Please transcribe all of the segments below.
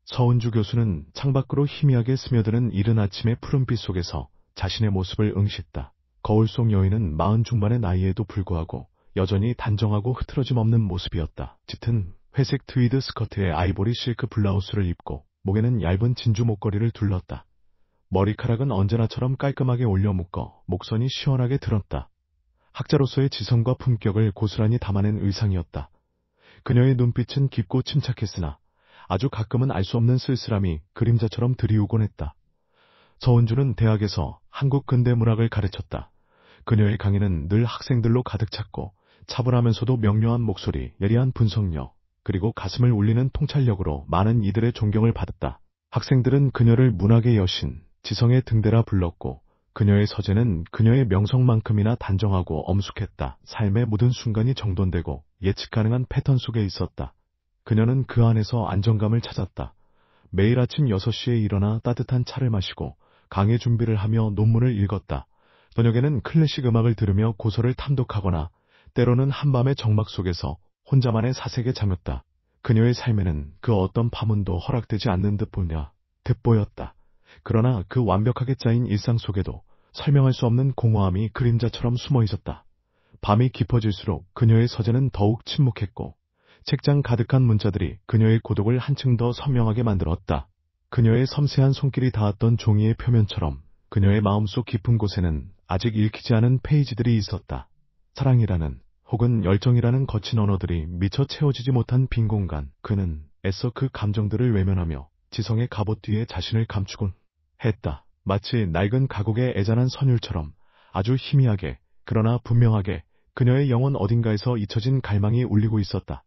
서은주 교수는 창밖으로 희미하게 스며드는 이른 아침의 푸른빛 속에서 자신의 모습을 응시했다. 거울 속 여인은 40 중반의 나이에도 불구하고 여전히 단정하고 흐트러짐 없는 모습이었다. 짙은 회색 트위드 스커트에 아이보리 실크 블라우스를 입고 목에는 얇은 진주 목걸이를 둘렀다. 머리카락은 언제나처럼 깔끔하게 올려 묶어 목선이 시원하게 들었다. 학자로서의 지성과 품격을 고스란히 담아낸 의상이었다. 그녀의 눈빛은 깊고 침착했으나 아주 가끔은 알 수 없는 쓸쓸함이 그림자처럼 드리우곤 했다. 서은주는 대학에서 한국 근대문학을 가르쳤다. 그녀의 강의는 늘 학생들로 가득 찼고 차분하면서도 명료한 목소리, 예리한 분석력, 그리고 가슴을 울리는 통찰력으로 많은 이들의 존경을 받았다. 학생들은 그녀를 문학의 여신, 지성의 등대라 불렀고 그녀의 서재는 그녀의 명성만큼이나 단정하고 엄숙했다. 삶의 모든 순간이 정돈되고 예측 가능한 패턴 속에 있었다. 그녀는 그 안에서 안정감을 찾았다. 매일 아침 6시에 일어나 따뜻한 차를 마시고 강의 준비를 하며 논문을 읽었다. 저녁에는 클래식 음악을 들으며 고서를 탐독하거나 때로는 한밤의 정막 속에서 혼자만의 사색에 잠겼다. 그녀의 삶에는 그 어떤 파문도 허락되지 않는 듯 보였다. 그러나 그 완벽하게 짜인 일상 속에도 설명할 수 없는 공허함이 그림자처럼 숨어 있었다. 밤이 깊어질수록 그녀의 서재는 더욱 침묵했고 책장 가득한 문자들이 그녀의 고독을 한층 더 선명하게 만들었다. 그녀의 섬세한 손길이 닿았던 종이의 표면처럼 그녀의 마음속 깊은 곳에는 아직 읽히지 않은 페이지들이 있었다. 사랑이라는 혹은 열정이라는 거친 언어들이 미처 채워지지 못한 빈 공간. 그는 애써 그 감정들을 외면하며 지성의 갑옷 뒤에 자신을 감추곤 했다. 마치 낡은 가곡의 애잔한 선율처럼 아주 희미하게 그러나 분명하게 그녀의 영혼 어딘가에서 잊혀진 갈망이 울리고 있었다.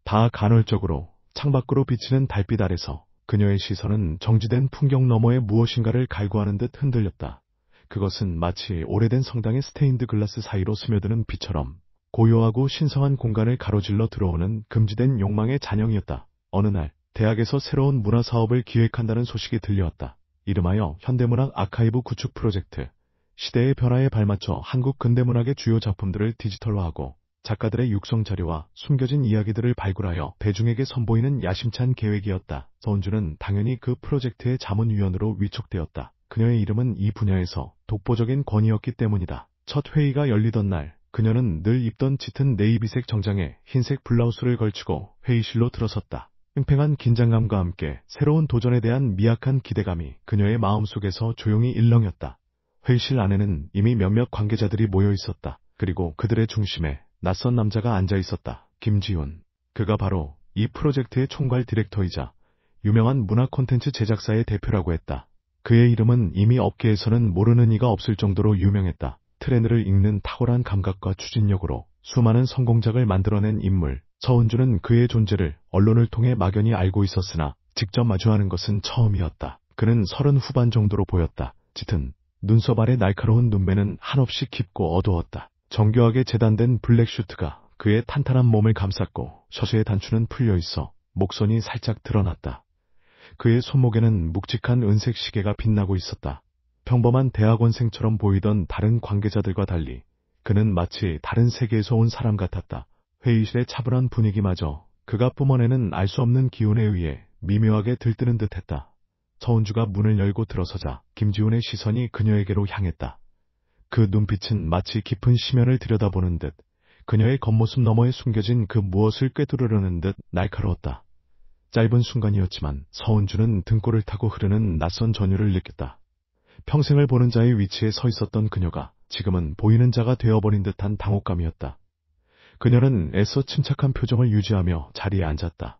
다 간헐적으로 창밖으로 비치는 달빛 아래서 그녀의 시선은 정지된 풍경 너머의 무엇인가를 갈구하는 듯 흔들렸다. 그것은 마치 오래된 성당의 스테인드 글라스 사이로 스며드는 빛처럼 고요하고 신성한 공간을 가로질러 들어오는 금지된 욕망의 잔영이었다. 어느 날 대학에서 새로운 문화 사업을 기획한다는 소식이 들려왔다. 이름하여 현대문학 아카이브 구축 프로젝트. 시대의 변화에 발맞춰 한국 근대문학의 주요 작품들을 디지털화하고 작가들의 육성 자료와 숨겨진 이야기들을 발굴하여 대중에게 선보이는 야심찬 계획이었다. 서은주는 당연히 그 프로젝트의 자문위원으로 위촉되었다. 그녀의 이름은 이 분야에서 독보적인 권위였기 때문이다. 첫 회의가 열리던 날, 그녀는 늘 입던 짙은 네이비색 정장에 흰색 블라우스를 걸치고 회의실로 들어섰다. 팽팽한 긴장감과 함께 새로운 도전에 대한 미약한 기대감이 그녀의 마음속에서 조용히 일렁였다. 회의실 안에는 이미 몇몇 관계자들이 모여 있었다. 그리고 그들의 중심에 낯선 남자가 앉아 있었다. 김지훈. 그가 바로 이 프로젝트의 총괄 디렉터이자 유명한 문화 콘텐츠 제작사의 대표라고 했다. 그의 이름은 이미 업계에서는 모르는 이가 없을 정도로 유명했다. 트렌드를 읽는 탁월한 감각과 추진력으로 수많은 성공작을 만들어낸 인물. 서은주는 그의 존재를 언론을 통해 막연히 알고 있었으나 직접 마주하는 것은 처음이었다. 그는 30 후반 정도로 보였다. 짙은 눈썹 아래 날카로운 눈매는 한없이 깊고 어두웠다. 정교하게 재단된 블랙 슈트가 그의 탄탄한 몸을 감쌌고 셔츠의 단추는 풀려있어 목선이 살짝 드러났다. 그의 손목에는 묵직한 은색 시계가 빛나고 있었다. 평범한 대학원생처럼 보이던 다른 관계자들과 달리 그는 마치 다른 세계에서 온 사람 같았다. 회의실의 차분한 분위기마저 그가 뿜어내는 알 수 없는 기운에 의해 미묘하게 들뜨는 듯했다. 서은주가 문을 열고 들어서자 김지훈의 시선이 그녀에게로 향했다. 그 눈빛은 마치 깊은 심연을 들여다보는 듯 그녀의 겉모습 너머에 숨겨진 그 무엇을 꿰뚫으려는 듯 날카로웠다. 짧은 순간이었지만 서은주는 등골을 타고 흐르는 낯선 전율을 느꼈다. 평생을 보는 자의 위치에 서 있었던 그녀가 지금은 보이는 자가 되어버린 듯한 당혹감이었다. 그녀는 애써 침착한 표정을 유지하며 자리에 앉았다.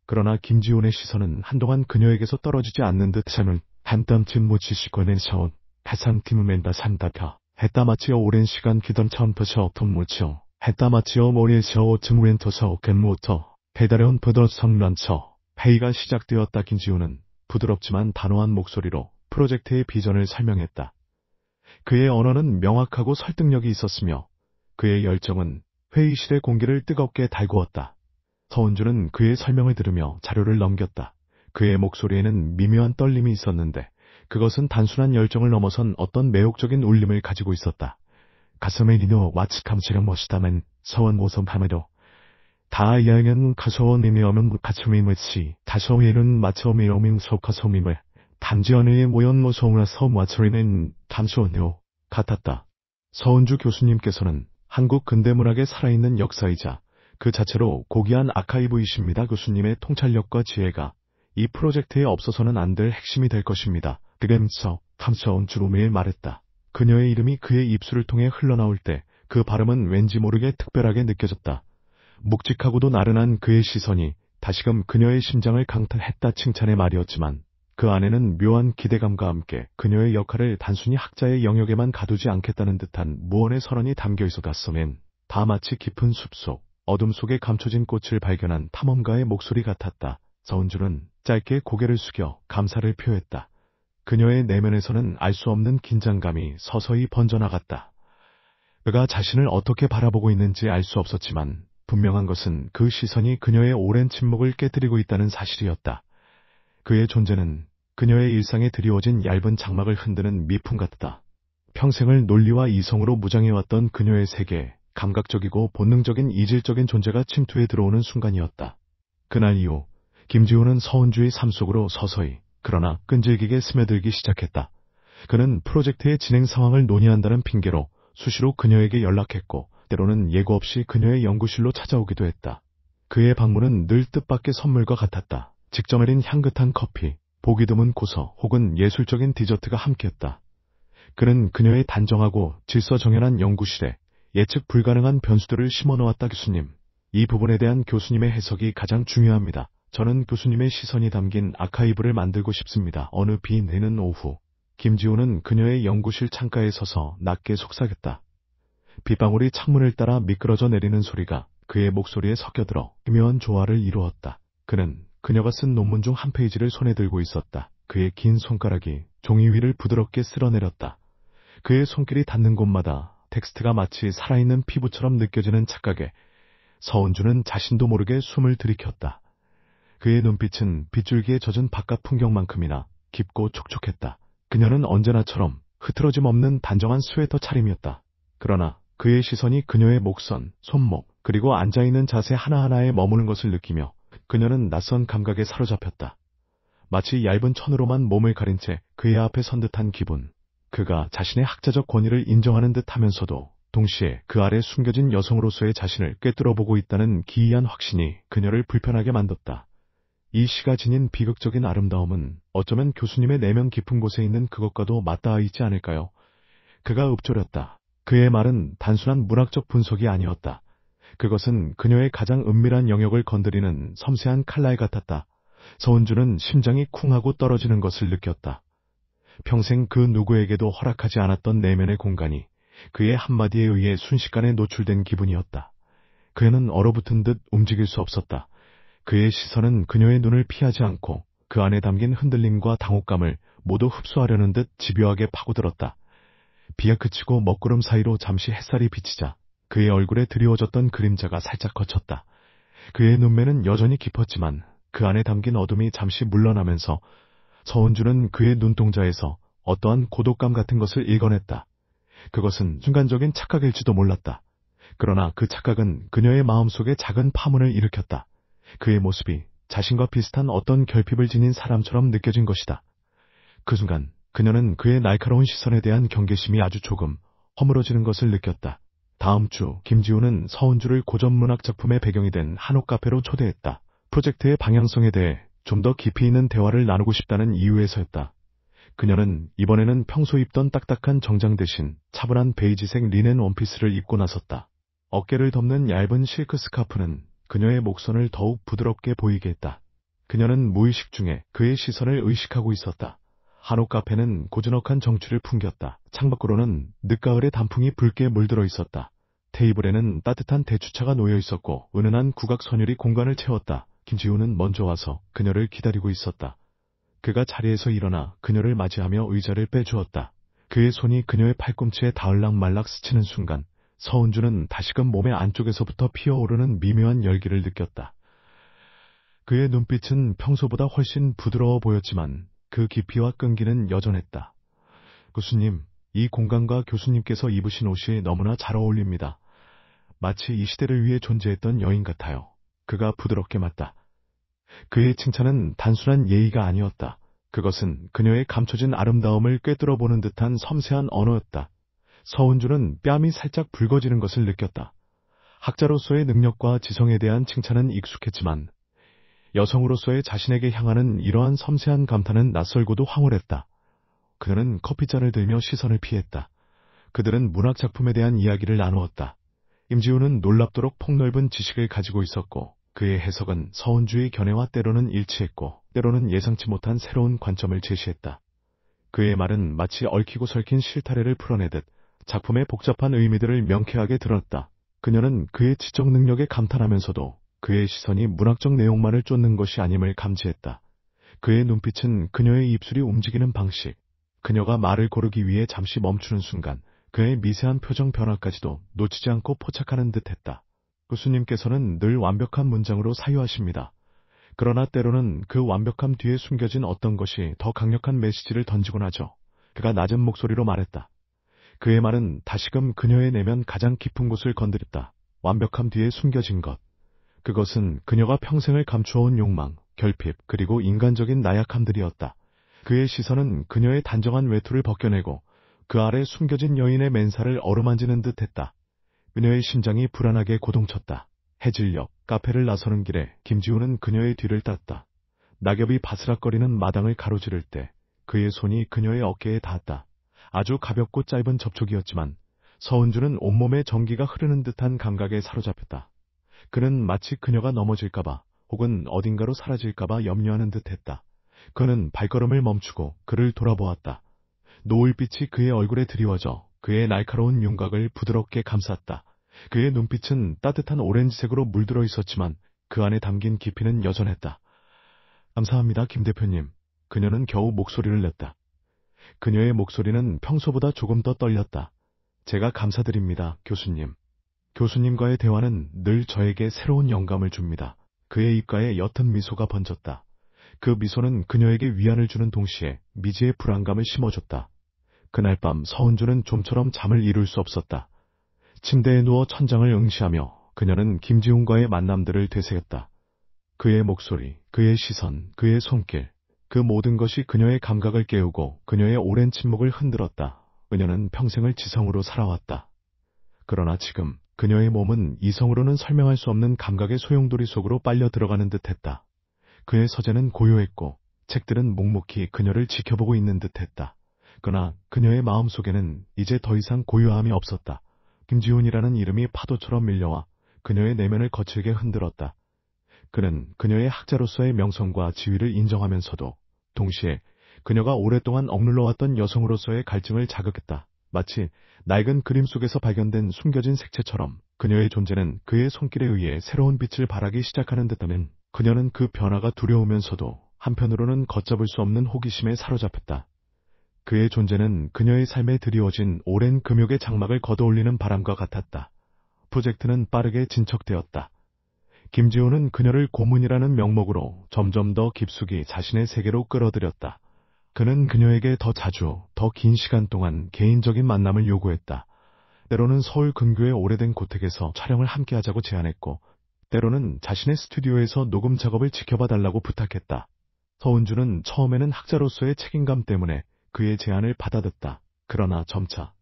그러나 김지훈의 시선은 한동안 그녀에게서 떨어지지 않는 듯 잠을 한땀쯤 못 쉬시고는 서온 해상팀을 맨다 산다펴 했다 마치어 오랜 시간 기던 처음부터 통무쳐 했다 마치어 머리에서 증왼터서 겐모터 배달해온 부드 성란처. 회의가 시작되었다. 김지훈은 부드럽지만 단호한 목소리로 프로젝트의 비전을 설명했다. 그의 언어는 명확하고 설득력이 있었으며 그의 열정은 회의실의 공기를 뜨겁게 달구었다. 서은주는 그의 설명을 들으며 자료를 넘겼다. 그의 목소리에는 미묘한 떨림이 있었는데 그것은 단순한 열정을 넘어선 어떤 매혹적인 울림을 가지고 있었다. 가슴에 니노 와츠감치령 멋있다면 서원 모섬함에도 다이아는 가서님이오면 가처미무치 다서미는 마처미오밍 소카서미무 단지언의 모연모성으라서 마처리는 담소녀 같았다. 서은주 교수님께서는 한국 근대문학의 살아있는 역사이자 그 자체로 고귀한 아카이브이십니다. 교수님의 통찰력과 지혜가 이 프로젝트에 없어서는 안 될 핵심이 될 것입니다. 그램서 탐서은주로 매일 말했다. 그녀의 이름이 그의 입술을 통해 흘러나올 때 그 발음은 왠지 모르게 특별하게 느껴졌다. 묵직하고도 나른한 그의 시선이 다시금 그녀의 심장을 강탈했다. 칭찬의 말이었지만 그 안에는 묘한 기대감과 함께 그녀의 역할을 단순히 학자의 영역에만 가두지 않겠다는 듯한 무언의 선언이 담겨 있었다서면 다 마치 깊은 숲속, 어둠 속에 감춰진 꽃을 발견한 탐험가의 목소리 같았다. 서은주는 짧게 고개를 숙여 감사를 표했다. 그녀의 내면에서는 알 수 없는 긴장감이 서서히 번져나갔다. 그가 자신을 어떻게 바라보고 있는지 알 수 없었지만 분명한 것은 그 시선이 그녀의 오랜 침묵을 깨뜨리고 있다는 사실이었다. 그의 존재는 그녀의 일상에 드리워진 얇은 장막을 흔드는 미풍 같다. 평생을 논리와 이성으로 무장해왔던 그녀의 세계에 감각적이고 본능적인 이질적인 존재가 침투해 들어오는 순간이었다. 그날 이후 김지호는 서은주의 삶 속으로 서서히 그러나 끈질기게 스며들기 시작했다. 그는 프로젝트의 진행 상황을 논의한다는 핑계로 수시로 그녀에게 연락했고 때로는 예고 없이 그녀의 연구실로 찾아오기도 했다. 그의 방문은 늘 뜻밖의 선물과 같았다. 직접 내린 향긋한 커피, 보기 드문 고서 혹은 예술적인 디저트가 함께했다. 그는 그녀의 단정하고 질서정연한 연구실에 예측 불가능한 변수들을 심어놓았다. 교수님, 이 부분에 대한 교수님의 해석이 가장 중요합니다. 저는 교수님의 시선이 담긴 아카이브를 만들고 싶습니다. 어느 비 내는 오후, 김지호는 그녀의 연구실 창가에 서서 낮게 속삭였다. 빗방울이 창문을 따라 미끄러져 내리는 소리가 그의 목소리에 섞여들어 기묘한 조화를 이루었다. 그는 그녀가 쓴 논문 중 한 페이지를 손에 들고 있었다. 그의 긴 손가락이 종이 위를 부드럽게 쓸어내렸다. 그의 손길이 닿는 곳마다 텍스트가 마치 살아있는 피부처럼 느껴지는 착각에 서은주는 자신도 모르게 숨을 들이켰다. 그의 눈빛은 빗줄기에 젖은 바깥 풍경만큼이나 깊고 촉촉했다. 그녀는 언제나처럼 흐트러짐 없는 단정한 스웨터 차림이었다. 그러나 그의 시선이 그녀의 목선, 손목, 그리고 앉아있는 자세 하나하나에 머무는 것을 느끼며 그녀는 낯선 감각에 사로잡혔다. 마치 얇은 천으로만 몸을 가린 채 그의 앞에 선 듯한 기분. 그가 자신의 학자적 권위를 인정하는 듯 하면서도 동시에 그 아래 숨겨진 여성으로서의 자신을 꿰뚫어보고 있다는 기이한 확신이 그녀를 불편하게 만뒀다. 이 시가 지닌 비극적인 아름다움은 어쩌면 교수님의 내면 깊은 곳에 있는 그것과도 맞닿아 있지 않을까요? 그가 읊조렸다. 그의 말은 단순한 문학적 분석이 아니었다. 그것은 그녀의 가장 은밀한 영역을 건드리는 섬세한 칼날 같았다. 서은주는 심장이 쿵하고 떨어지는 것을 느꼈다. 평생 그 누구에게도 허락하지 않았던 내면의 공간이 그의 한마디에 의해 순식간에 노출된 기분이었다. 그는 얼어붙은 듯 움직일 수 없었다. 그의 시선은 그녀의 눈을 피하지 않고 그 안에 담긴 흔들림과 당혹감을 모두 흡수하려는 듯 집요하게 파고들었다. 비가 그치고 먹구름 사이로 잠시 햇살이 비치자 그의 얼굴에 드리워졌던 그림자가 살짝 거쳤다. 그의 눈매는 여전히 깊었지만 그 안에 담긴 어둠이 잠시 물러나면서 서은주는 그의 눈동자에서 어떠한 고독감 같은 것을 읽어냈다. 그것은 순간적인 착각일지도 몰랐다. 그러나 그 착각은 그녀의 마음속에 작은 파문을 일으켰다. 그의 모습이 자신과 비슷한 어떤 결핍을 지닌 사람처럼 느껴진 것이다. 그 순간 그녀는 그의 날카로운 시선에 대한 경계심이 아주 조금 허물어지는 것을 느꼈다. 다음 주 김지호는 서은주를 고전문학 작품의 배경이 된 한옥 카페로 초대했다. 프로젝트의 방향성에 대해 좀 더 깊이 있는 대화를 나누고 싶다는 이유에서였다. 그녀는 이번에는 평소 입던 딱딱한 정장 대신 차분한 베이지색 리넨 원피스를 입고 나섰다. 어깨를 덮는 얇은 실크 스카프는 그녀의 목선을 더욱 부드럽게 보이게 했다. 그녀는 무의식 중에 그의 시선을 의식하고 있었다. 한옥 카페는 고즈넉한 정취를 풍겼다. 창밖으로는 늦가을의 단풍이 붉게 물들어 있었다. 테이블에는 따뜻한 대추차가 놓여 있었고 은은한 국악 선율이 공간을 채웠다. 김지호는 먼저 와서 그녀를 기다리고 있었다. 그가 자리에서 일어나 그녀를 맞이하며 의자를 빼주었다. 그의 손이 그녀의 팔꿈치에 닿을락말락 스치는 순간 서은주는 다시금 몸의 안쪽에서부터 피어오르는 미묘한 열기를 느꼈다. 그의 눈빛은 평소보다 훨씬 부드러워 보였지만 그 깊이와 끈기는 여전했다. 교수님, 이 공간과 교수님께서 입으신 옷이 너무나 잘 어울립니다. 마치 이 시대를 위해 존재했던 여인 같아요. 그가 부드럽게 맞다. 그의 칭찬은 단순한 예의가 아니었다. 그것은 그녀의 감춰진 아름다움을 꿰뚫어보는 듯한 섬세한 언어였다. 서은주는 뺨이 살짝 붉어지는 것을 느꼈다. 학자로서의 능력과 지성에 대한 칭찬은 익숙했지만 여성으로서의 자신에게 향하는 이러한 섬세한 감탄은 낯설고도 황홀했다. 그는 커피잔을 들며 시선을 피했다. 그들은 문학 작품에 대한 이야기를 나누었다. 임지훈은 놀랍도록 폭넓은 지식을 가지고 있었고 그의 해석은 서은주의 견해와 때로는 일치했고 때로는 예상치 못한 새로운 관점을 제시했다. 그의 말은 마치 얽히고 설킨 실타래를 풀어내듯 작품의 복잡한 의미들을 명쾌하게 드러냈다. 그녀는 그의 지적 능력에 감탄하면서도 그의 시선이 문학적 내용만을 쫓는 것이 아님을 감지했다. 그의 눈빛은 그녀의 입술이 움직이는 방식, 그녀가 말을 고르기 위해 잠시 멈추는 순간 그의 미세한 표정 변화까지도 놓치지 않고 포착하는 듯했다. 교수님께서는 늘 완벽한 문장으로 사유하십니다. 그러나 때로는 그 완벽함 뒤에 숨겨진 어떤 것이 더 강력한 메시지를 던지곤 하죠. 그가 낮은 목소리로 말했다. 그의 말은 다시금 그녀의 내면 가장 깊은 곳을 건드렸다. 완벽함 뒤에 숨겨진 것. 그것은 그녀가 평생을 감추어온 욕망, 결핍, 그리고 인간적인 나약함들이었다. 그의 시선은 그녀의 단정한 외투를 벗겨내고 그 아래 숨겨진 여인의 맨살을 어루만지는 듯했다. 그녀의 심장이 불안하게 고동쳤다. 해질녘 카페를 나서는 길에 김지훈은 그녀의 뒤를 땄다. 낙엽이 바스락거리는 마당을 가로지를 때 그의 손이 그녀의 어깨에 닿았다. 아주 가볍고 짧은 접촉이었지만 서은주는 온몸에 전기가 흐르는 듯한 감각에 사로잡혔다. 그는 마치 그녀가 넘어질까봐 혹은 어딘가로 사라질까봐 염려하는 듯했다. 그는 발걸음을 멈추고 그를 돌아보았다. 노을빛이 그의 얼굴에 드리워져 그의 날카로운 윤곽을 부드럽게 감쌌다. 그의 눈빛은 따뜻한 오렌지색으로 물들어 있었지만 그 안에 담긴 깊이는 여전했다. 감사합니다, 김 대표님. 그녀는 겨우 목소리를 냈다. 그녀의 목소리는 평소보다 조금 더 떨렸다. 제가 감사드립니다, 교수님. 교수님과의 대화는 늘 저에게 새로운 영감을 줍니다. 그의 입가에 옅은 미소가 번졌다. 그 미소는 그녀에게 위안을 주는 동시에 미지의 불안감을 심어줬다. 그날 밤 서은주는 좀처럼 잠을 이룰 수 없었다. 침대에 누워 천장을 응시하며 그녀는 김지훈과의 만남들을 되새겼다. 그의 목소리, 그의 시선, 그의 손길, 그 모든 것이 그녀의 감각을 깨우고 그녀의 오랜 침묵을 흔들었다. 그녀는 평생을 지성으로 살아왔다. 그러나 지금 그녀의 몸은 이성으로는 설명할 수 없는 감각의 소용돌이 속으로 빨려 들어가는 듯했다. 그의 서재는 고요했고 책들은 묵묵히 그녀를 지켜보고 있는 듯했다. 그러나 그녀의 마음속에는 이제 더 이상 고요함이 없었다. 김지훈이라는 이름이 파도처럼 밀려와 그녀의 내면을 거칠게 흔들었다. 그는 그녀의 학자로서의 명성과 지위를 인정하면서도 동시에 그녀가 오랫동안 억눌러왔던 여성으로서의 갈증을 자극했다. 마치 낡은 그림 속에서 발견된 숨겨진 색채처럼 그녀의 존재는 그의 손길에 의해 새로운 빛을 발하기 시작하는 듯하면 그녀는 그 변화가 두려우면서도 한편으로는 걷잡을 수 없는 호기심에 사로잡혔다. 그의 존재는 그녀의 삶에 드리워진 오랜 금욕의 장막을 걷어올리는 바람과 같았다. 프로젝트는 빠르게 진척되었다. 김지훈은 그녀를 고문이라는 명목으로 점점 더 깊숙이 자신의 세계로 끌어들였다. 그는 그녀에게 더 자주, 더 긴 시간 동안 개인적인 만남을 요구했다. 때로는 서울 근교의 오래된 고택에서 촬영을 함께 하자고 제안했고, 때로는 자신의 스튜디오에서 녹음 작업을 지켜봐 달라고 부탁했다. 서은주는 처음에는 학자로서의 책임감 때문에 그의 제안을 받아듣다. 그러나 점차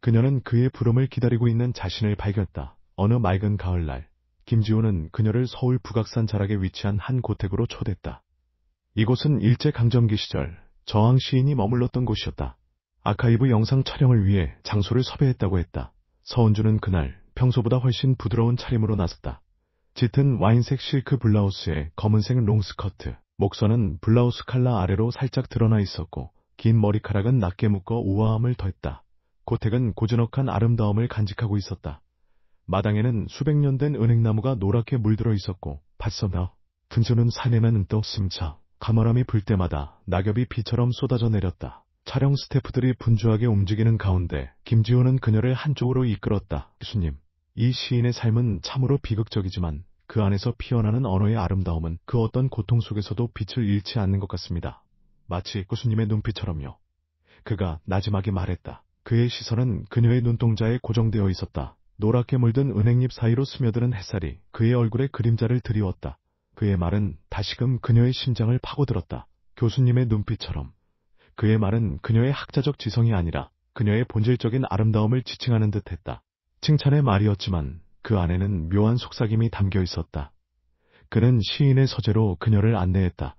그녀는 그의 부름을 기다리고 있는 자신을 발견했다. 어느 맑은 가을날, 김지훈은 그녀를 서울 북악산 자락에 위치한 한 고택으로 초대했다. 이곳은 일제강점기 시절 저항 시인이 머물렀던 곳이었다. 아카이브 영상 촬영을 위해 장소를 섭외했다고 했다. 서은주는 그날 평소보다 훨씬 부드러운 차림으로 나섰다. 짙은 와인색 실크 블라우스에 검은색 롱스커트, 목선은 블라우스 칼라 아래로 살짝 드러나 있었고 긴 머리카락은 낮게 묶어 우아함을 더했다. 고택은 고즈넉한 아름다움을 간직하고 있었다. 마당에는 수백 년 된 은행나무가 노랗게 물들어 있었고 밭서나 분수는 산에만 떴음차 가마람이 불 때마다 낙엽이 비처럼 쏟아져 내렸다. 촬영 스태프들이 분주하게 움직이는 가운데 김지훈은 그녀를 한쪽으로 이끌었다. 교수님, 이 시인의 삶은 참으로 비극적이지만 그 안에서 피어나는 언어의 아름다움은 그 어떤 고통 속에서도 빛을 잃지 않는 것 같습니다. 마치 교수님의 눈빛처럼요. 그가 나지막이 말했다. 그의 시선은 그녀의 눈동자에 고정되어 있었다. 노랗게 물든 은행잎 사이로 스며드는 햇살이 그의 얼굴에 그림자를 드리웠다. 그의 말은 다시금 그녀의 심장을 파고들었다. 교수님의 눈빛처럼. 그의 말은 그녀의 학자적 지성이 아니라 그녀의 본질적인 아름다움을 지칭하는 듯했다. 칭찬의 말이었지만 그 안에는 묘한 속삭임이 담겨 있었다. 그는 시인의 서재로 그녀를 안내했다.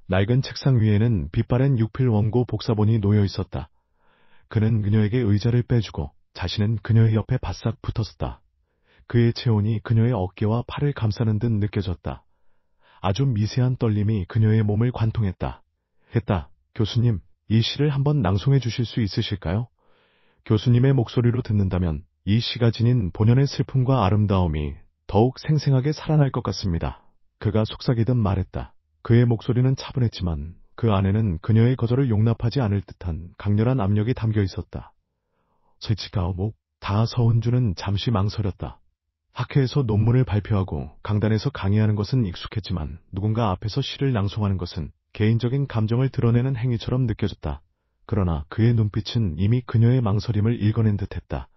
낡은 책상 위에는 빛바랜 육필 원고 복사본이 놓여 있었다. 그는 그녀에게 의자를 빼주고 자신은 그녀의 옆에 바싹 붙었다. 그의 체온이 그녀의 어깨와 팔을 감싸는 듯 느껴졌다. 아주 미세한 떨림이 그녀의 몸을 관통했다. 교수님, 이 시를 한번 낭송해 주실 수 있으실까요? 교수님의 목소리로 듣는다면 이 시가 지닌 본연의 슬픔과 아름다움이 더욱 생생하게 살아날 것 같습니다. 그가 속삭이듯 말했다. 그의 목소리는 차분했지만 그 안에는 그녀의 거절을 용납하지 않을 듯한 강렬한 압력이 담겨 있었다. 서은주는 잠시 망설였다. 학회에서 논문을 발표하고 강단에서 강의하는 것은 익숙했지만 누군가 앞에서 시를 낭송하는 것은 개인적인 감정을 드러내는 행위처럼 느껴졌다. 그러나 그의 눈빛은 이미 그녀의 망설임을 읽어낸 듯했다.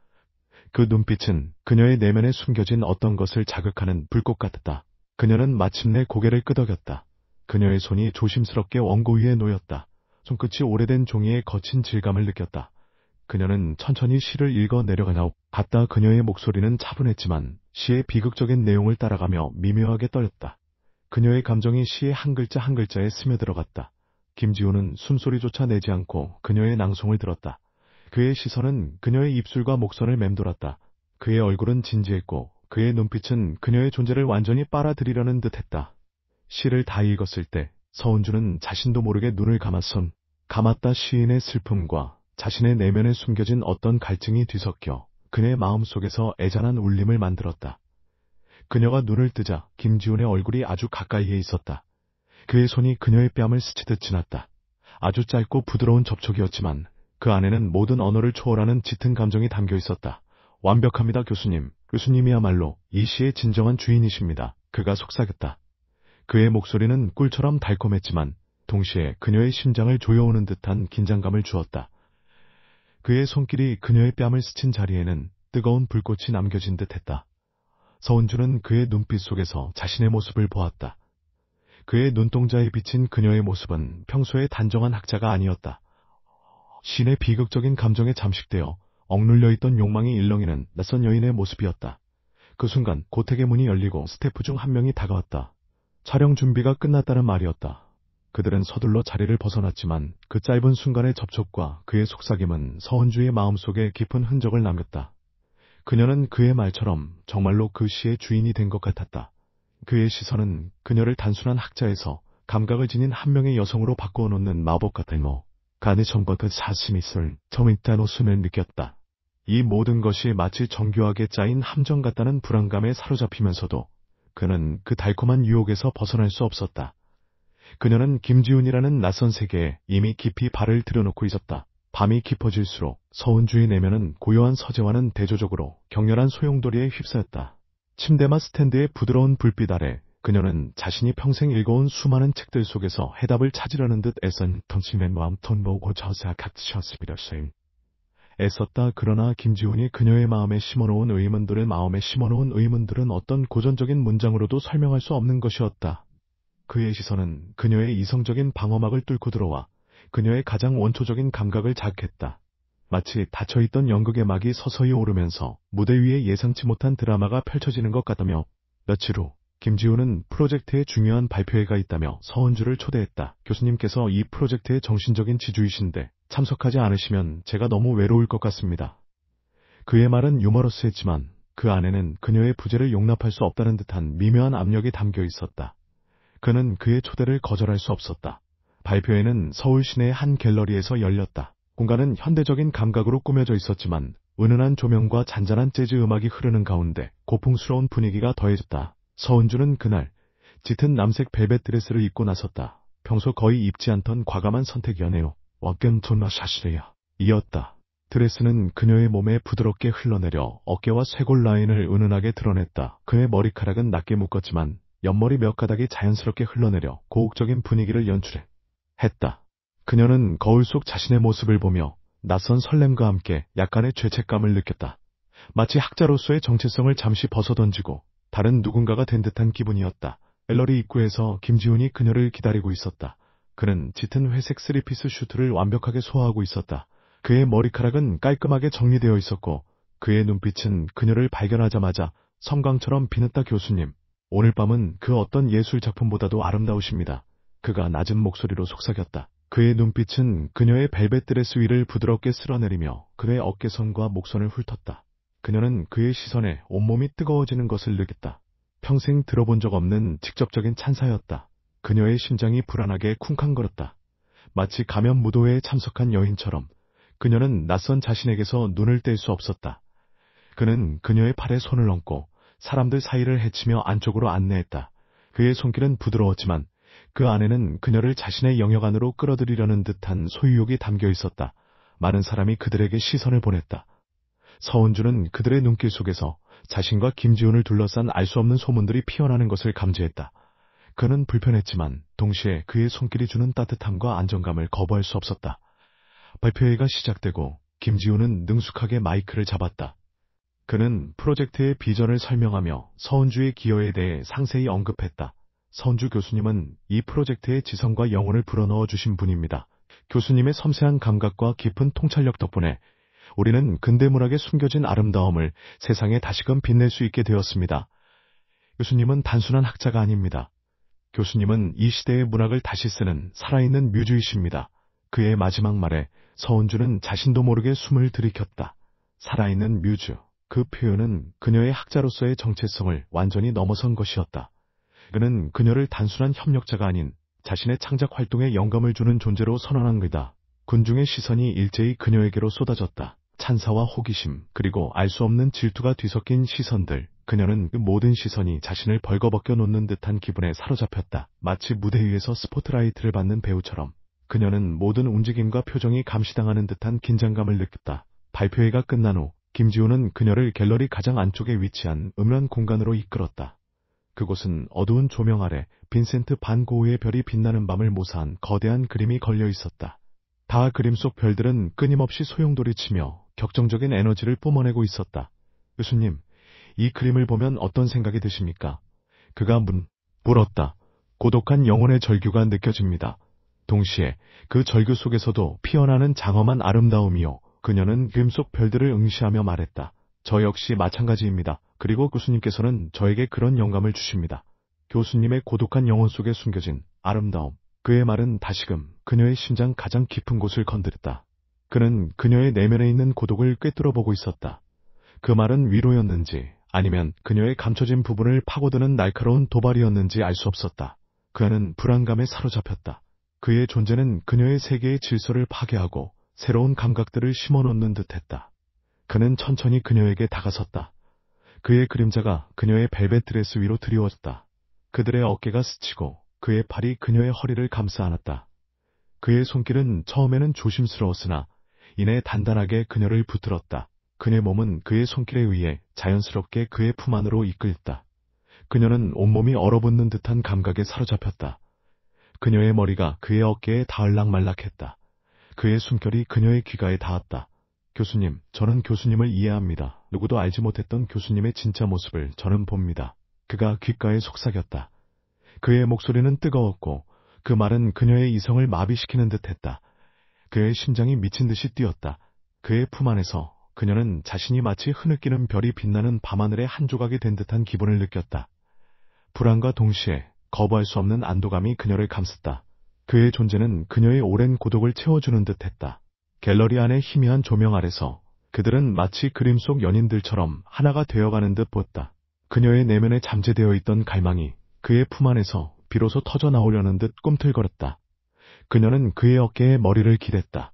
그 눈빛은 그녀의 내면에 숨겨진 어떤 것을 자극하는 불꽃 같았다. 그녀는 마침내 고개를 끄덕였다. 그녀의 손이 조심스럽게 원고 위에 놓였다. 손끝이 오래된 종이의 거친 질감을 느꼈다. 그녀는 천천히 시를 읽어 내려가나 봤다. 그녀의 목소리는 차분했지만 시의 비극적인 내용을 따라가며 미묘하게 떨렸다. 그녀의 감정이 시의 한 글자 한 글자에 스며들어갔다. 김지우는 숨소리조차 내지 않고 그녀의 낭송을 들었다. 그의 시선은 그녀의 입술과 목선을 맴돌았다. 그의 얼굴은 진지했고 그의 눈빛은 그녀의 존재를 완전히 빨아들이려는 듯했다. 시를 다 읽었을 때 서은주는 자신도 모르게 눈을 감았다. 시인의 슬픔과 자신의 내면에 숨겨진 어떤 갈증이 뒤섞여 그녀의 마음속에서 애잔한 울림을 만들었다. 그녀가 눈을 뜨자 김지훈의 얼굴이 아주 가까이에 있었다. 그의 손이 그녀의 뺨을 스치듯 지났다. 아주 짧고 부드러운 접촉이었지만 그 안에는 모든 언어를 초월하는 짙은 감정이 담겨 있었다. 완벽합니다, 교수님. 교수님이야말로 이 시의 진정한 주인이십니다. 그가 속삭였다. 그의 목소리는 꿀처럼 달콤했지만 동시에 그녀의 심장을 조여오는 듯한 긴장감을 주었다. 그의 손길이 그녀의 뺨을 스친 자리에는 뜨거운 불꽃이 남겨진 듯했다. 서은주는 그의 눈빛 속에서 자신의 모습을 보았다. 그의 눈동자에 비친 그녀의 모습은 평소의 단정한 학자가 아니었다. 신의 비극적인 감정에 잠식되어 억눌려 있던 욕망이 일렁이는 낯선 여인의 모습이었다. 그 순간 고택의 문이 열리고 스태프 중 한 명이 다가왔다. 촬영 준비가 끝났다는 말이었다. 그들은 서둘러 자리를 벗어났지만 그 짧은 순간의 접촉과 그의 속삭임은 서은주의 마음속에 깊은 흔적을 남겼다. 그녀는 그의 말처럼 정말로 그 시의 주인이 된 것 같았다. 그의 시선은 그녀를 단순한 학자에서 감각을 지닌 한 명의 여성으로 바꾸어 놓는 마법 같았고 가네천과 그 사심있을 정있다는 웃음을 느꼈다. 이 모든 것이 마치 정교하게 짜인 함정 같다는 불안감에 사로잡히면서도 그는 그 달콤한 유혹에서 벗어날 수 없었다. 그녀는 김지훈이라는 낯선 세계에 이미 깊이 발을 들여놓고 있었다. 밤이 깊어질수록 서은주의 내면은 고요한 서재와는 대조적으로 격렬한 소용돌이에 휩싸였다. 침대마 스탠드의 부드러운 불빛 아래 그녀는 자신이 평생 읽어온 수많은 책들 속에서 해답을 찾으려는 듯 애쓴 던침의 마음 톤보고 저사 각시었습니다. 애썼다. 그러나 김지훈이 그녀의 마음에 심어놓은 의문들은 어떤 고전적인 문장으로도 설명할 수 없는 것이었다. 그의 시선은 그녀의 이성적인 방어막을 뚫고 들어와 그녀의 가장 원초적인 감각을 자극했다. 마치 닫혀있던 연극의 막이 서서히 오르면서 무대 위에 예상치 못한 드라마가 펼쳐지는 것 같다며 며칠 후 김지훈은 프로젝트의 중요한 발표회가 있다며 서은주를 초대했다. 교수님께서 이 프로젝트의 정신적인 지주이신데 참석하지 않으시면 제가 너무 외로울 것 같습니다. 그의 말은 유머러스했지만 그 안에는 그녀의 부재를 용납할 수 없다는 듯한 미묘한 압력이 담겨 있었다. 그는 그의 초대를 거절할 수 없었다. 발표회는 서울 시내의 한 갤러리에서 열렸다. 공간은 현대적인 감각으로 꾸며져 있었지만 은은한 조명과 잔잔한 재즈 음악이 흐르는 가운데 고풍스러운 분위기가 더해졌다. 서은주는 그날 짙은 남색 벨벳 드레스를 입고 나섰다. 평소 거의 입지 않던 과감한 선택이었네요. 왁견톤마샤시레야 이었다. 드레스는 그녀의 몸에 부드럽게 흘러내려 어깨와 쇄골 라인을 은은하게 드러냈다. 그의 머리카락은 낮게 묶었지만 옆머리 몇 가닥이 자연스럽게 흘러내려 고혹적인 분위기를 연출했다. 그녀는 거울 속 자신의 모습을 보며 낯선 설렘과 함께 약간의 죄책감을 느꼈다. 마치 학자로서의 정체성을 잠시 벗어던지고 다른 누군가가 된 듯한 기분이었다. 갤러리 입구에서 김지훈이 그녀를 기다리고 있었다. 그는 짙은 회색 쓰리피스 슈트를 완벽하게 소화하고 있었다. 그의 머리카락은 깔끔하게 정리되어 있었고 그의 눈빛은 그녀를 발견하자마자 섬광처럼 비는다. 교수님, 오늘 밤은 그 어떤 예술 작품보다도 아름다우십니다. 그가 낮은 목소리로 속삭였다. 그의 눈빛은 그녀의 벨벳 드레스 위를 부드럽게 쓸어내리며 그의 어깨선과 목선을 훑었다. 그녀는 그의 시선에 온몸이 뜨거워지는 것을 느꼈다. 평생 들어본 적 없는 직접적인 찬사였다. 그녀의 심장이 불안하게 쿵쾅거렸다. 마치 가면 무도회에 참석한 여인처럼 그녀는 낯선 자신에게서 눈을 뗄 수 없었다. 그는 그녀의 팔에 손을 얹고 사람들 사이를 헤치며 안쪽으로 안내했다. 그의 손길은 부드러웠지만 그 안에는 그녀를 자신의 영역 안으로 끌어들이려는 듯한 소유욕이 담겨 있었다. 많은 사람이 그들에게 시선을 보냈다. 서은주는 그들의 눈길 속에서 자신과 김지훈을 둘러싼 알 수 없는 소문들이 피어나는 것을 감지했다. 그는 불편했지만 동시에 그의 손길이 주는 따뜻함과 안정감을 거부할 수 없었다. 발표회가 시작되고 김지훈은 능숙하게 마이크를 잡았다. 그는 프로젝트의 비전을 설명하며 서은주의 기여에 대해 상세히 언급했다. 서은주 교수님은 이 프로젝트의 지성과 영혼을 불어넣어 주신 분입니다. 교수님의 섬세한 감각과 깊은 통찰력 덕분에 우리는 근대문학의 숨겨진 아름다움을 세상에 다시금 빛낼 수 있게 되었습니다. 교수님은 단순한 학자가 아닙니다. 교수님은 이 시대의 문학을 다시 쓰는 살아있는 뮤즈이십니다. 그의 마지막 말에 서은주는 자신도 모르게 숨을 들이켰다. 살아있는 뮤즈. 그 표현은 그녀의 학자로서의 정체성을 완전히 넘어선 것이었다. 그는 그녀를 단순한 협력자가 아닌 자신의 창작 활동에 영감을 주는 존재로 선언한 것이다. 군중의 시선이 일제히 그녀에게로 쏟아졌다. 찬사와 호기심, 그리고 알 수 없는 질투가 뒤섞인 시선들. 그녀는 그 모든 시선이 자신을 벌거벗겨 놓는 듯한 기분에 사로잡혔다. 마치 무대 위에서 스포트라이트를 받는 배우처럼 그녀는 모든 움직임과 표정이 감시당하는 듯한 긴장감을 느꼈다. 발표회가 끝난 후 김지훈은 그녀를 갤러리 가장 안쪽에 위치한 음란 공간으로 이끌었다. 그곳은 어두운 조명 아래 빈센트 반 고흐의 별이 빛나는 밤을 모사한 거대한 그림이 걸려 있었다. 다 그림 속 별들은 끊임없이 소용돌이치며 격정적인 에너지를 뿜어내고 있었다. 교수님, 이 그림을 보면 어떤 생각이 드십니까? 그가 물었다. 고독한 영혼의 절규가 느껴집니다. 동시에 그 절규 속에서도 피어나는 장엄한 아름다움이요. 그녀는 그림 속 별들을 응시하며 말했다. 저 역시 마찬가지입니다. 그리고 교수님께서는 저에게 그런 영감을 주십니다. 교수님의 고독한 영혼 속에 숨겨진 아름다움. 그의 말은 다시금 그녀의 심장 가장 깊은 곳을 건드렸다. 그는 그녀의 내면에 있는 고독을 꿰뚫어보고 있었다. 그 말은 위로였는지 아니면 그녀의 감춰진 부분을 파고드는 날카로운 도발이었는지 알 수 없었다. 그는 불안감에 사로잡혔다. 그의 존재는 그녀의 세계의 질서를 파괴하고 새로운 감각들을 심어놓는 듯했다. 그는 천천히 그녀에게 다가섰다. 그의 그림자가 그녀의 벨벳 드레스 위로 드리워졌다. 그들의 어깨가 스치고 그의 팔이 그녀의 허리를 감싸 안았다. 그의 손길은 처음에는 조심스러웠으나 이내 단단하게 그녀를 붙들었다. 그의 몸은 그의 손길에 의해 자연스럽게 그의 품 안으로 이끌렸다. 그녀는 온몸이 얼어붙는 듯한 감각에 사로잡혔다. 그녀의 머리가 그의 어깨에 닿을락말락했다. 그의 숨결이 그녀의 귀가에 닿았다. 교수님, 저는 교수님을 이해합니다. 누구도 알지 못했던 교수님의 진짜 모습을 저는 봅니다. 그가 귓가에 속삭였다. 그의 목소리는 뜨거웠고 그 말은 그녀의 이성을 마비시키는 듯했다. 그의 심장이 미친 듯이 뛰었다. 그의 품 안에서 그녀는 자신이 마치 흐느끼는 별이 빛나는 밤하늘의 한 조각이 된 듯한 기분을 느꼈다. 불안과 동시에 거부할 수 없는 안도감이 그녀를 감쌌다. 그의 존재는 그녀의 오랜 고독을 채워주는 듯했다. 갤러리 안의 희미한 조명 아래서 그들은 마치 그림 속 연인들처럼 하나가 되어가는 듯 보였다. 그녀의 내면에 잠재되어 있던 갈망이 그의 품 안에서 비로소 터져 나오려는 듯 꿈틀거렸다. 그녀는 그의 어깨에 머리를 기댔다.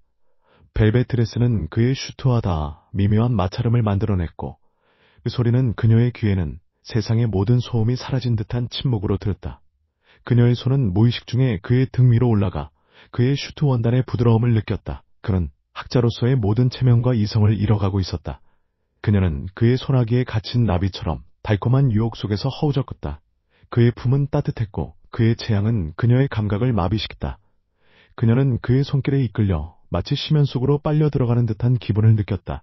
벨벳 드레스는 그의 슈트와 닿아 미묘한 마찰음을 만들어냈고 그 소리는 그녀의 귀에는 세상의 모든 소음이 사라진 듯한 침묵으로 들었다. 그녀의 손은 무의식 중에 그의 등 위로 올라가 그의 슈트 원단의 부드러움을 느꼈다. 그는 학자로서의 모든 체면과 이성을 잃어가고 있었다. 그녀는 그의 소나기에 갇힌 나비처럼 달콤한 유혹 속에서 허우적거렸다. 그의 품은 따뜻했고 그의 체향은 그녀의 감각을 마비시켰다. 그녀는 그의 손길에 이끌려 마치 심연 속으로 빨려 들어가는 듯한 기분을 느꼈다.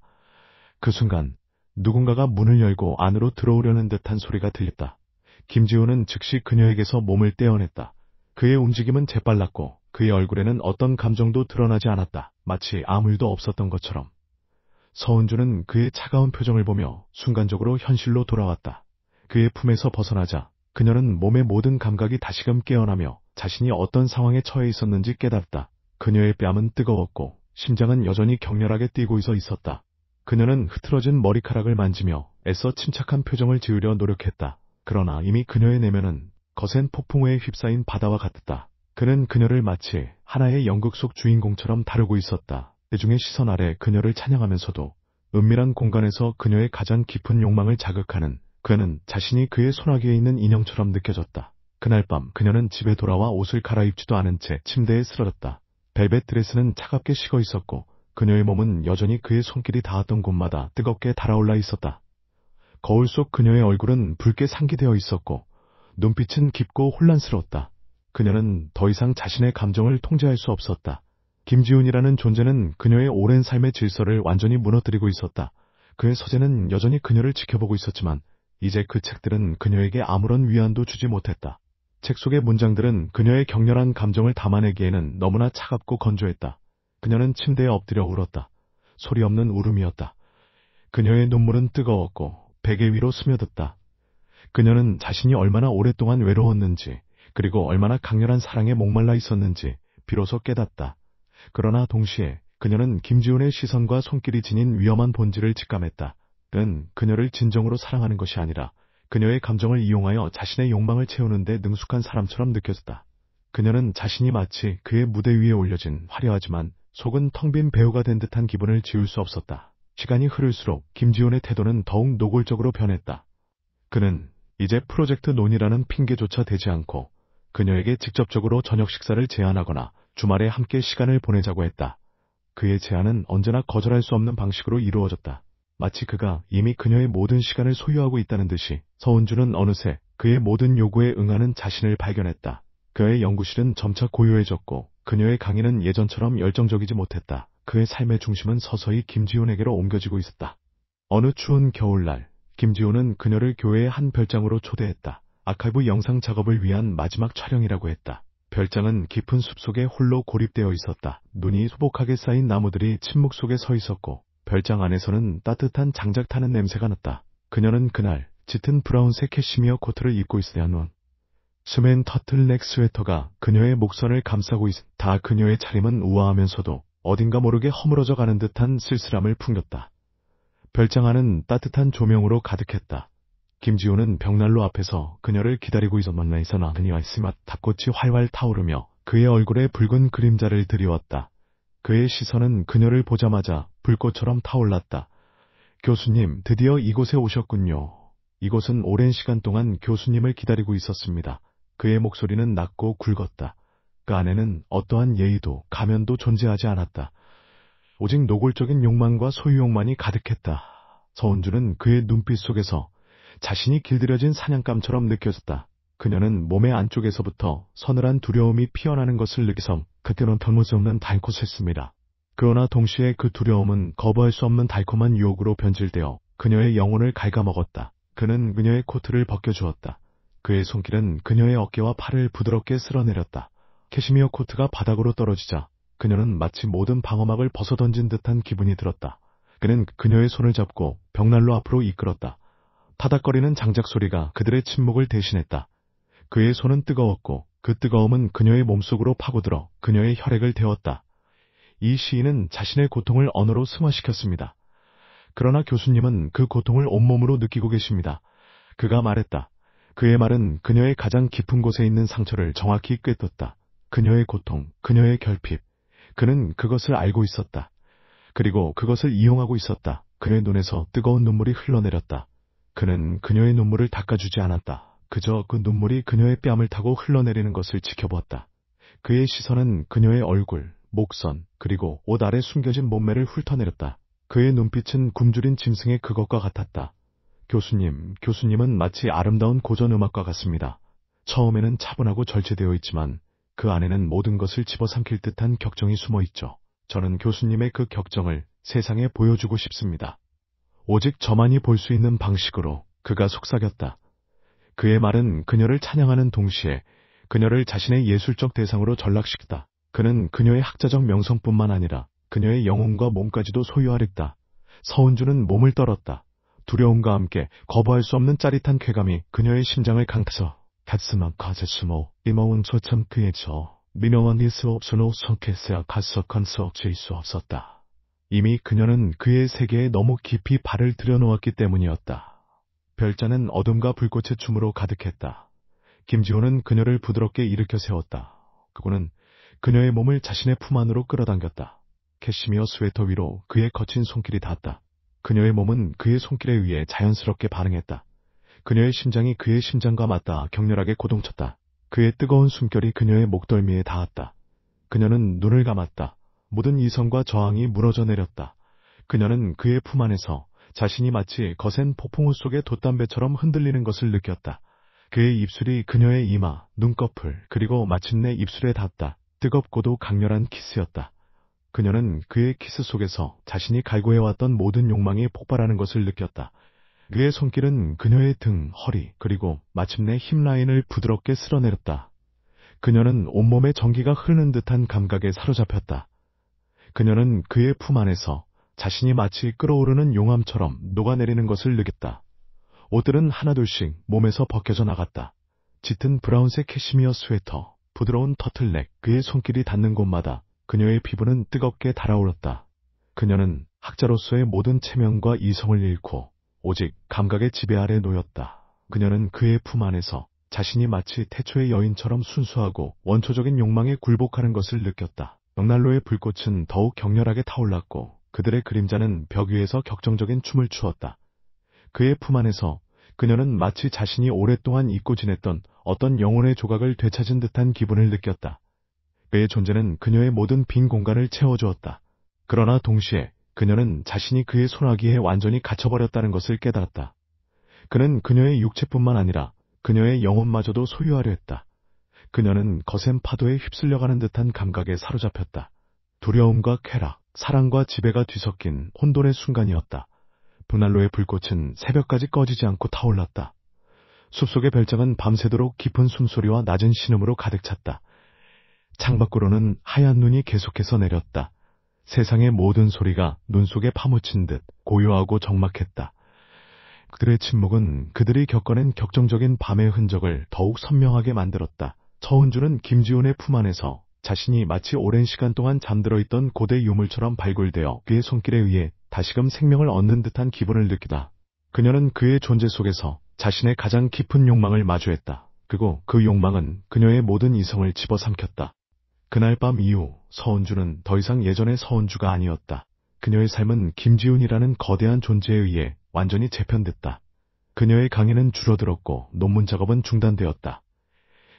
그 순간 누군가가 문을 열고 안으로 들어오려는 듯한 소리가 들렸다. 김지우는 즉시 그녀에게서 몸을 떼어냈다. 그의 움직임은 재빨랐고 그의 얼굴에는 어떤 감정도 드러나지 않았다. 마치 아무 일도 없었던 것처럼. 서은주는 그의 차가운 표정을 보며 순간적으로 현실로 돌아왔다. 그의 품에서 벗어나자 그녀는 몸의 모든 감각이 다시금 깨어나며 자신이 어떤 상황에 처해 있었는지 깨닫다. 그녀의 뺨은 뜨거웠고 심장은 여전히 격렬하게 뛰고 있었다. 그녀는 흐트러진 머리카락을 만지며 애써 침착한 표정을 지으려 노력했다. 그러나 이미 그녀의 내면은 거센 폭풍우에 휩싸인 바다와 같았다. 그는 그녀를 마치 하나의 연극 속 주인공처럼 다루고 있었다. 대중의 시선 아래 그녀를 찬양하면서도 은밀한 공간에서 그녀의 가장 깊은 욕망을 자극하는 그는 자신이 그의 손아귀에 있는 인형처럼 느껴졌다. 그날 밤 그녀는 집에 돌아와 옷을 갈아입지도 않은 채 침대에 쓰러졌다. 벨벳 드레스는 차갑게 식어 있었고 그녀의 몸은 여전히 그의 손길이 닿았던 곳마다 뜨겁게 달아올라 있었다. 거울 속 그녀의 얼굴은 붉게 상기되어 있었고 눈빛은 깊고 혼란스러웠다. 그녀는 더 이상 자신의 감정을 통제할 수 없었다. 김지훈이라는 존재는 그녀의 오랜 삶의 질서를 완전히 무너뜨리고 있었다. 그의 서재는 여전히 그녀를 지켜보고 있었지만 이제 그 책들은 그녀에게 아무런 위안도 주지 못했다. 책 속의 문장들은 그녀의 격렬한 감정을 담아내기에는 너무나 차갑고 건조했다. 그녀는 침대에 엎드려 울었다. 소리 없는 울음이었다. 그녀의 눈물은 뜨거웠고 베개 위로 스며들었다. 그녀는 자신이 얼마나 오랫동안 외로웠는지 그리고 얼마나 강렬한 사랑에 목말라 있었는지 비로소 깨닫다. 그러나 동시에 그녀는 김지훈의 시선과 손길이 지닌 위험한 본질을 직감했다. 그는 그녀를 진정으로 사랑하는 것이 아니라 그녀의 감정을 이용하여 자신의 욕망을 채우는데 능숙한 사람처럼 느껴졌다. 그녀는 자신이 마치 그의 무대 위에 올려진 화려하지만 속은 텅 빈 배우가 된 듯한 기분을 지울 수 없었다. 시간이 흐를수록 김지훈의 태도는 더욱 노골적으로 변했다. 그는 이제 프로젝트 논의라는 핑계조차 대지 않고 그녀에게 직접적으로 저녁 식사를 제안하거나 주말에 함께 시간을 보내자고 했다. 그의 제안은 언제나 거절할 수 없는 방식으로 이루어졌다. 마치 그가 이미 그녀의 모든 시간을 소유하고 있다는 듯이 서은주는 어느새 그의 모든 요구에 응하는 자신을 발견했다. 그의 연구실은 점차 고요해졌고 그녀의 강의는 예전처럼 열정적이지 못했다. 그의 삶의 중심은 서서히 김지훈에게로 옮겨지고 있었다. 어느 추운 겨울날 김지훈은 그녀를 교회의 한 별장으로 초대했다. 아카이브 영상 작업을 위한 마지막 촬영이라고 했다. 별장은 깊은 숲속에 홀로 고립되어 있었다. 눈이 소복하게 쌓인 나무들이 침묵 속에 서 있었고 별장 안에서는 따뜻한 장작 타는 냄새가 났다. 그녀는 그날 짙은 브라운색 캐시미어 코트를 입고 있어야 한원 스맨 터틀넥 스웨터가 그녀의 목선을 감싸고 있다. 그녀의 차림은 우아하면서도 어딘가 모르게 허물어져 가는 듯한 쓸쓸함을 풍겼다. 별장 안은 따뜻한 조명으로 가득했다. 김지훈은 벽난로 앞에서 그녀를 기다리고 있었만나에서나 그녀와 있으며 닭꽃이 활활 타오르며 그의 얼굴에 붉은 그림자를 드리웠다. 그의 시선은 그녀를 보자마자 불꽃처럼 타올랐다. 교수님, 드디어 이곳에 오셨군요. 이곳은 오랜 시간 동안 교수님을 기다리고 있었습니다. 그의 목소리는 낮고 굵었다. 그 안에는 어떠한 예의도 가면도 존재하지 않았다. 오직 노골적인 욕망과 소유욕만이 가득했다. 서은주는 그의 눈빛 속에서 자신이 길들여진 사냥감처럼 느껴졌다. 그녀는 몸의 안쪽에서부터 서늘한 두려움이 피어나는 것을 느끼서 그때는 견딜 수 없는 달콤했습니다. 그러나 동시에 그 두려움은 거부할 수 없는 달콤한 유혹으로 변질되어 그녀의 영혼을 갉아먹었다. 그는 그녀의 코트를 벗겨주었다. 그의 손길은 그녀의 어깨와 팔을 부드럽게 쓸어내렸다. 캐시미어 코트가 바닥으로 떨어지자 그녀는 마치 모든 방어막을 벗어던진 듯한 기분이 들었다. 그는 그녀의 손을 잡고 벽난로 앞으로 이끌었다. 타닥거리는 장작 소리가 그들의 침묵을 대신했다. 그의 손은 뜨거웠고 그 뜨거움은 그녀의 몸속으로 파고들어 그녀의 혈액을 데웠다. 이 시인은 자신의 고통을 언어로 승화시켰습니다. 그러나 교수님은 그 고통을 온몸으로 느끼고 계십니다. 그가 말했다. 그의 말은 그녀의 가장 깊은 곳에 있는 상처를 정확히 꿰뚫었다. 그녀의 고통, 그녀의 결핍. 그는 그것을 알고 있었다. 그리고 그것을 이용하고 있었다. 그의 눈에서 뜨거운 눈물이 흘러내렸다. 그는 그녀의 눈물을 닦아주지 않았다. 그저 그 눈물이 그녀의 뺨을 타고 흘러내리는 것을 지켜보았다. 그의 시선은 그녀의 얼굴, 목선, 그리고 옷 아래 숨겨진 몸매를 훑어내렸다. 그의 눈빛은 굶주린 짐승의 그것과 같았다. 교수님은 마치 아름다운 고전 음악과 같습니다. 처음에는 차분하고 절제되어 있지만 그 안에는 모든 것을 집어삼킬 듯한 격정이 숨어 있죠. 저는 교수님의 그 격정을 세상에 보여주고 싶습니다. 오직 저만이 볼 수 있는 방식으로 그가 속삭였다. 그의 말은 그녀를 찬양하는 동시에 그녀를 자신의 예술적 대상으로 전락시켰다. 그는 그녀의 학자적 명성뿐만 아니라 그녀의 영혼과 몸까지도 소유하랬다. 서은주는 몸을 떨었다. 두려움과 함께 거부할 수 없는 짜릿한 쾌감이 그녀의 심장을 강타서 가슴만 가졌으모 이모은 초참 그에서 민호왕이 수없으로 속했어야 가석한 수억질 수 없었다. 이미 그녀는 그의 세계에 너무 깊이 발을 들여놓았기 때문이었다. 별자는 어둠과 불꽃의 춤으로 가득했다. 김지호는 그녀를 부드럽게 일으켜 세웠다. 그고는 그녀의 몸을 자신의 품 안으로 끌어당겼다. 캐시미어 스웨터 위로 그의 거친 손길이 닿았다. 그녀의 몸은 그의 손길에 의해 자연스럽게 반응했다. 그녀의 심장이 그의 심장과 맞닿아 격렬하게 고동쳤다. 그의 뜨거운 숨결이 그녀의 목덜미에 닿았다. 그녀는 눈을 감았다. 모든 이성과 저항이 무너져 내렸다. 그녀는 그의 품 안에서 자신이 마치 거센 폭풍우 속의 돛담배처럼 흔들리는 것을 느꼈다. 그의 입술이 그녀의 이마, 눈꺼풀, 그리고 마침내 입술에 닿았다. 뜨겁고도 강렬한 키스였다. 그녀는 그의 키스 속에서 자신이 갈구해왔던 모든 욕망이 폭발하는 것을 느꼈다. 그의 손길은 그녀의 등, 허리, 그리고 마침내 힙 라인을 부드럽게 쓸어내렸다. 그녀는 온몸에 전기가 흐르는 듯한 감각에 사로잡혔다. 그녀는 그의 품 안에서 자신이 마치 끓어오르는 용암처럼 녹아내리는 것을 느꼈다. 옷들은 하나둘씩 몸에서 벗겨져 나갔다. 짙은 브라운색 캐시미어 스웨터, 부드러운 터틀넥, 그의 손길이 닿는 곳마다 그녀의 피부는 뜨겁게 달아올랐다. 그녀는 학자로서의 모든 체면과 이성을 잃고 오직 감각의 지배 아래 놓였다. 그녀는 그의 품 안에서 자신이 마치 태초의 여인처럼 순수하고 원초적인 욕망에 굴복하는 것을 느꼈다. 벽난로의 불꽃은 더욱 격렬하게 타올랐고 그들의 그림자는 벽 위에서 격정적인 춤을 추었다. 그의 품 안에서 그녀는 마치 자신이 오랫동안 잊고 지냈던 어떤 영혼의 조각을 되찾은 듯한 기분을 느꼈다. 그의 존재는 그녀의 모든 빈 공간을 채워주었다. 그러나 동시에 그녀는 자신이 그의 손아귀에 완전히 갇혀버렸다는 것을 깨달았다. 그는 그녀의 육체뿐만 아니라 그녀의 영혼마저도 소유하려 했다. 그녀는 거센 파도에 휩쓸려가는 듯한 감각에 사로잡혔다. 두려움과 쾌락, 사랑과 지배가 뒤섞인 혼돈의 순간이었다. 벽난로의 불꽃은 새벽까지 꺼지지 않고 타올랐다. 숲속의 별장은 밤새도록 깊은 숨소리와 낮은 신음으로 가득 찼다. 창밖으로는 하얀 눈이 계속해서 내렸다. 세상의 모든 소리가 눈 속에 파묻힌 듯 고요하고 적막했다. 그들의 침묵은 그들이 겪어낸 격정적인 밤의 흔적을 더욱 선명하게 만들었다. 서은주는 김지훈의 품 안에서 자신이 마치 오랜 시간 동안 잠들어 있던 고대 유물처럼 발굴되어 그의 손길에 의해 다시금 생명을 얻는 듯한 기분을 느끼다. 그녀는 그의 존재 속에서 자신의 가장 깊은 욕망을 마주했다. 그리고 그 욕망은 그녀의 모든 이성을 집어삼켰다. 그날 밤 이후 서은주는 더 이상 예전의 서은주가 아니었다. 그녀의 삶은 김지훈이라는 거대한 존재에 의해 완전히 재편됐다. 그녀의 강의는 줄어들었고 논문 작업은 중단되었다.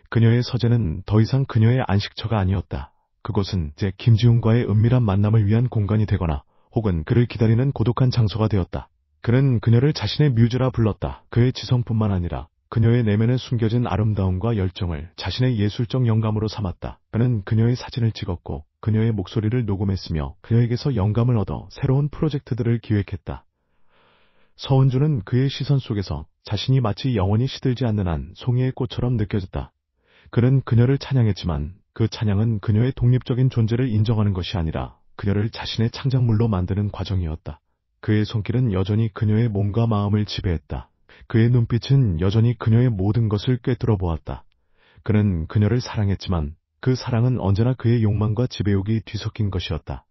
그녀의 서재는 더 이상 그녀의 안식처가 아니었다. 그곳은 이제 김지훈과의 은밀한 만남을 위한 공간이 되거나 혹은 그를 기다리는 고독한 장소가 되었다. 그는 그녀를 자신의 뮤즈라 불렀다. 그의 지성뿐만 아니라 그녀의 내면에 숨겨진 아름다움과 열정을 자신의 예술적 영감으로 삼았다. 그는 그녀의 사진을 찍었고 그녀의 목소리를 녹음했으며 그녀에게서 영감을 얻어 새로운 프로젝트들을 기획했다. 서은주는 그의 시선 속에서 자신이 마치 영원히 시들지 않는 한 송이의 꽃처럼 느껴졌다. 그는 그녀를 찬양했지만 그 찬양은 그녀의 독립적인 존재를 인정하는 것이 아니라 그녀를 자신의 창작물로 만드는 과정이었다. 그의 손길은 여전히 그녀의 몸과 마음을 지배했다. 그의 눈빛은 여전히 그녀의 모든 것을 꿰뚫어 보았다. 그는 그녀를 사랑했지만 그 사랑은 언제나 그의 욕망과 지배욕이 뒤섞인 것이었다.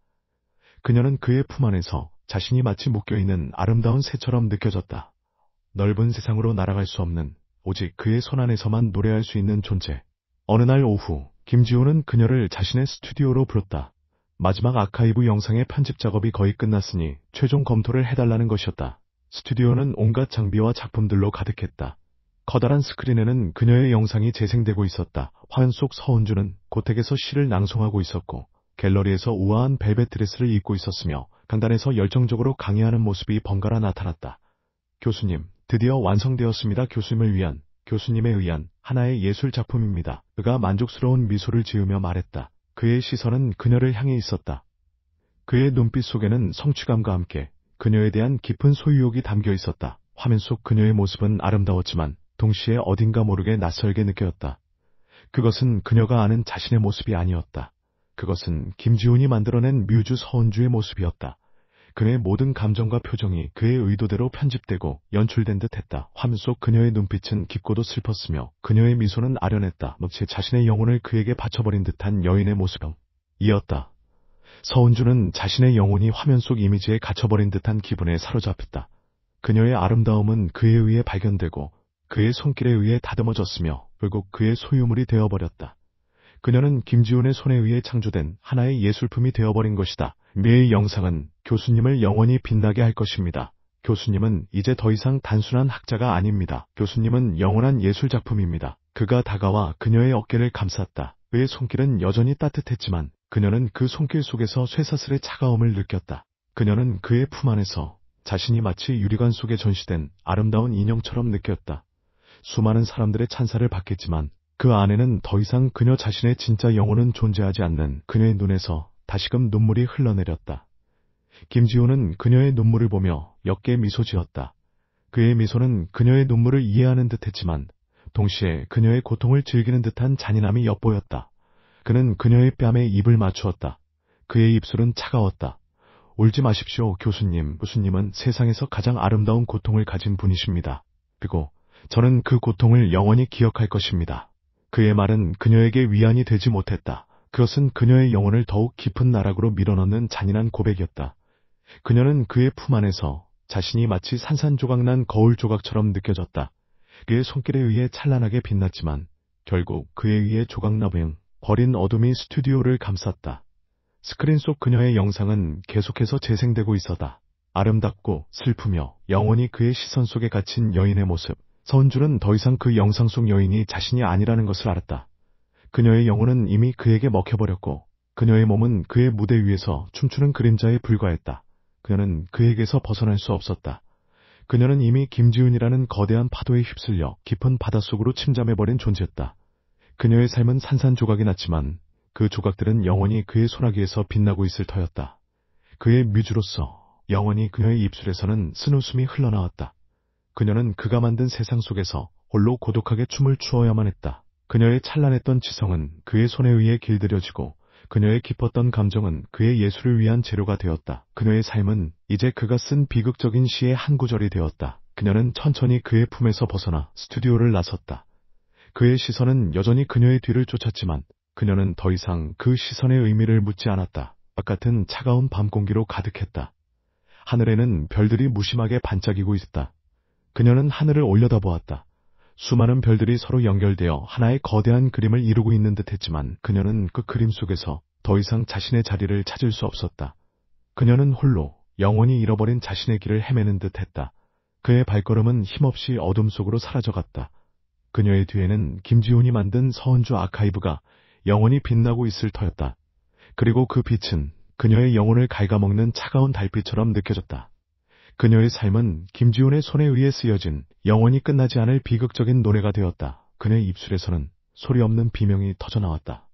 그녀는 그의 품 안에서 자신이 마치 묶여있는 아름다운 새처럼 느껴졌다. 넓은 세상으로 날아갈 수 없는 오직 그의 손 안에서만 노래할 수 있는 존재. 어느 날 오후 김지호는 그녀를 자신의 스튜디오로 불렀다. 마지막 아카이브 영상의 편집 작업이 거의 끝났으니 최종 검토를 해달라는 것이었다. 스튜디오는 온갖 장비와 작품들로 가득했다. 커다란 스크린에는 그녀의 영상이 재생되고 있었다. 화면 속 서은주는 고택에서 시를 낭송하고 있었고 갤러리에서 우아한 벨벳 드레스를 입고 있었으며 강단에서 열정적으로 강의하는 모습이 번갈아 나타났다. 교수님, 드디어 완성되었습니다. 교수님에 의한 하나의 예술 작품입니다. 그가 만족스러운 미소를 지으며 말했다. 그의 시선은 그녀를 향해 있었다. 그의 눈빛 속에는 성취감과 함께 그녀에 대한 깊은 소유욕이 담겨 있었다. 화면 속 그녀의 모습은 아름다웠지만 동시에 어딘가 모르게 낯설게 느껴졌다. 그것은 그녀가 아는 자신의 모습이 아니었다. 그것은 김지훈이 만들어낸 뮤즈 서은주의 모습이었다. 그의 모든 감정과 표정이 그의 의도대로 편집되고 연출된 듯했다. 화면 속 그녀의 눈빛은 깊고도 슬펐으며 그녀의 미소는 아련했다. 마치 자신의 영혼을 그에게 바쳐버린 듯한 여인의 모습이었다. 서은주는 자신의 영혼이 화면 속 이미지에 갇혀버린 듯한 기분에 사로잡혔다. 그녀의 아름다움은 그에 의해 발견되고 그의 손길에 의해 다듬어졌으며 결국 그의 소유물이 되어버렸다. 그녀는 김지훈의 손에 의해 창조된 하나의 예술품이 되어버린 것이다. 미래의 영상은 교수님을 영원히 빛나게 할 것입니다. 교수님은 이제 더 이상 단순한 학자가 아닙니다. 교수님은 영원한 예술작품입니다. 그가 다가와 그녀의 어깨를 감쌌다. 그의 손길은 여전히 따뜻했지만 그녀는 그 손길 속에서 쇠사슬의 차가움을 느꼈다. 그녀는 그의 품 안에서 자신이 마치 유리관 속에 전시된 아름다운 인형처럼 느꼈다. 수많은 사람들의 찬사를 받겠지만 그 안에는 더 이상 그녀 자신의 진짜 영혼은 존재하지 않는 그녀의 눈에서 다시금 눈물이 흘러내렸다. 김지훈은 그녀의 눈물을 보며 역게 미소 지었다. 그의 미소는 그녀의 눈물을 이해하는 듯했지만 동시에 그녀의 고통을 즐기는 듯한 잔인함이 엿보였다. 그는 그녀의 뺨에 입을 맞추었다. 그의 입술은 차가웠다. 울지 마십시오, 교수님. 교수님은 세상에서 가장 아름다운 고통을 가진 분이십니다. 그리고 저는 그 고통을 영원히 기억할 것입니다. 그의 말은 그녀에게 위안이 되지 못했다. 그것은 그녀의 영혼을 더욱 깊은 나락으로 밀어넣는 잔인한 고백이었다. 그녀는 그의 품 안에서 자신이 마치 산산조각난 거울 조각처럼 느껴졌다. 그의 손길에 의해 찬란하게 빛났지만 결국 그에 의해 조각나버린 버린 어둠이 스튜디오를 감쌌다. 스크린 속 그녀의 영상은 계속해서 재생되고 있었다. 아름답고 슬프며 영원히 그의 시선 속에 갇힌 여인의 모습. 서은주는 더 이상 그 영상 속 여인이 자신이 아니라는 것을 알았다. 그녀의 영혼은 이미 그에게 먹혀버렸고 그녀의 몸은 그의 무대 위에서 춤추는 그림자에 불과했다. 그녀는 그에게서 벗어날 수 없었다. 그녀는 이미 김지훈이라는 거대한 파도에 휩쓸려 깊은 바닷속으로 침잠해버린 존재였다. 그녀의 삶은 산산조각이 났지만 그 조각들은 영원히 그의 소나기에서 빛나고 있을 터였다. 그의 뮤즈로서 영원히 그녀의 입술에서는 쓴웃음이 흘러나왔다. 그녀는 그가 만든 세상 속에서 홀로 고독하게 춤을 추어야만 했다. 그녀의 찬란했던 지성은 그의 손에 의해 길들여지고 그녀의 깊었던 감정은 그의 예술을 위한 재료가 되었다. 그녀의 삶은 이제 그가 쓴 비극적인 시의 한 구절이 되었다. 그녀는 천천히 그의 품에서 벗어나 스튜디오를 나섰다. 그의 시선은 여전히 그녀의 뒤를 쫓았지만 그녀는 더 이상 그 시선의 의미를 묻지 않았다. 바깥은 차가운 밤 공기로 가득했다. 하늘에는 별들이 무심하게 반짝이고 있었다. 그녀는 하늘을 올려다보았다. 수많은 별들이 서로 연결되어 하나의 거대한 그림을 이루고 있는 듯했지만 그녀는 그 그림 속에서 더 이상 자신의 자리를 찾을 수 없었다. 그녀는 홀로 영원히 잃어버린 자신의 길을 헤매는 듯했다. 그의 발걸음은 힘없이 어둠 속으로 사라져갔다. 그녀의 뒤에는 김지훈이 만든 서은주 아카이브가 영원히 빛나고 있을 터였다. 그리고 그 빛은 그녀의 영혼을 갉아먹는 차가운 달빛처럼 느껴졌다. 그녀의 삶은 김지훈의 손에 의해 쓰여진 영원히 끝나지 않을 비극적인 노래가 되었다. 그녀의 입술에서는 소리 없는 비명이 터져나왔다.